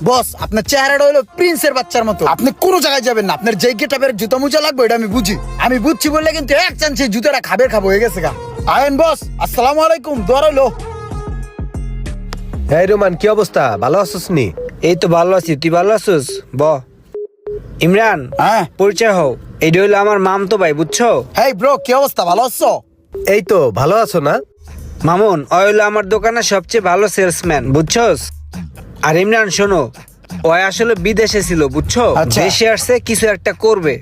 বস আপনার চেহারাটা হলো প্রিন্সের বাচ্চার মতো, আপনি কোনো জায়গায় যাবেন না। আপনার যেই গেটাপের জুতা মুজা লাগবে এটা আমি বুঝি, আমি বুঝছি বললে কিন্তু এক চান্সে জুতাটা খাবো হয়ে গেছে গা। আয়েন বস, আসসালামু আলাইকুম, দোয়া রইলো। এই রোমান, কি অবস্থা? ভালো আছিস নি? এই তো ভালো আছি, তুই ভালো আছিস? ইমরান, হ্যাঁ পরিচয় হও। এইটা হইলো আমার মামতো ভাই, বুঝছো? হেই ব্রো, কি অবস্থা, ভালো আছো? এই তো ভালো আছো না? মামুন, ও হইলো আমার দোকানের সবচেয়ে ভালো সেলসম্যান, বুঝছোস? আর ইমরান শোনো, ও আসলে বিদেশে ছিল, বুঝছো? আচ্ছা। দেশে আসছে কিছু একটা করবে।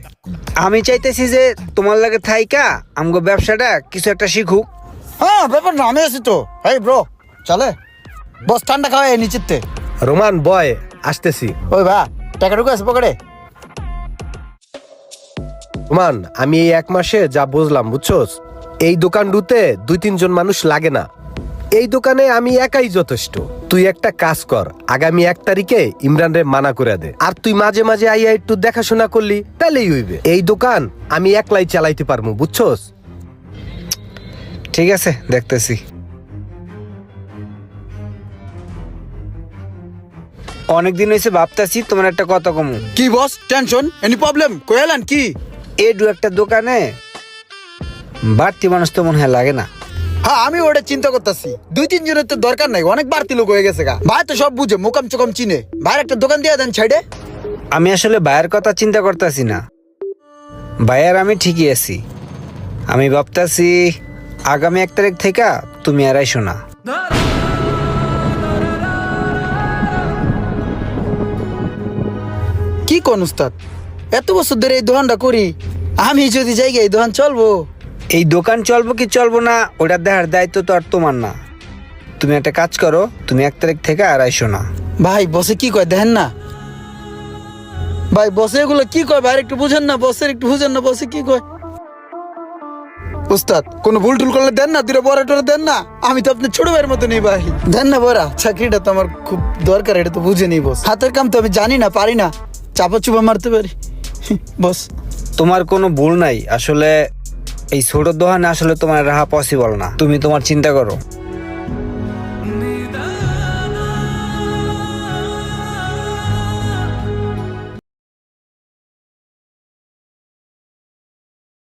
আমি চাইতেছি যে তোমার লাগে থাইকা আমগো ব্যবসাটা কিছু একটা শিখুক। হ্যাঁ ব্যাপার না, আমি আছি তো। হেই ব্রো, চলে বস, ঠান্ডা খাওয়াই নিচেতে। রোমান বয়, আসতেছি। ওই ভা, টাকা ঢুকে আছে পকেটে। রোমান, আমি এই 1 মাসে যা বুঝলাম, বুঝছোস, এই দোকান ডুতে 2-3 জন মানুষ লাগে না। এই দোকানে আমি একাই যথেষ্ট। তুই একটা কাজ কর, আগামী 1 তারিখে ইমরান রে মানা করে দে। আর তুই মাঝে মাঝে আইয়া একটু দেখাশোনা করলি তাহলেই হইবে। এই দোকান আমি একলাই চালাইতে পারবো, বুঝছোস? ঠিক আছে, দেখতেছি। অনেকদিন হয়েছে ভাবতেছি তোমার একটা কথা কমু। কি বস, টেনশন এনি প্রবলেম কইলেন কি? এই দু একটা দোকানে বাড়তি মানুষ তো মনে হয় লাগে না। হ্যাঁ আমি ওটা চিন্তা করতেছি, 2-3 জনের তো দরকার নাই, অনেক বাড়তি লোক হয়ে গেছে গা। ভাই তো সব বুঝে, মোকাম চোকাম চিনে। ভাইয়ের একটা দোকান দিয়ে দেন সাইডে। আমি আসলে ভাইয়ের কথা চিন্তা করতেছি না, ভাইয়ার আমি ঠিকই আছি। আমি ভাবতেছি আগামী 1 তারিখ থেকে তুমি আর আইসো না। কি কোন উস্তাদ, এত বছর ধরে এই দোকানটা করি, আমি যদি যাই এই দোকান চলবো? এই দোকান চলবো কি চলবো না ওটা দেখার দায়িত্ব তো আর তোমার না। তুমি একটা কাজ করো, তুমি 1 তারিখ থেকে আর আইসো না। ভাই বসে কি কয় দেখেন না, ভাই বসে এগুলো কি কয়, ভাই একটু বুঝেন না, বসের একটু বুঝেন না, বসে কি কয়। উস্তাদ কোনো ভুল টুল করলে দেন না, দুটো বড় টরে দেন না। আমি তো আপনার ছোট ভাইয়ের মতো নেই ভাই, দেন না বড়া। চাকরিটা তো আমার খুব দরকার, এটা তো বুঝে নেই বস। হাতের কাম তো আমি জানি না, পারি না, চাপা চুপা মারতে পারি বস। তোমার কোনো ভুল নাই, আসলে এই ছোট দোকানে আসলে তোমার রাহা পসিবল না। তুমি তোমার চিন্তা করো।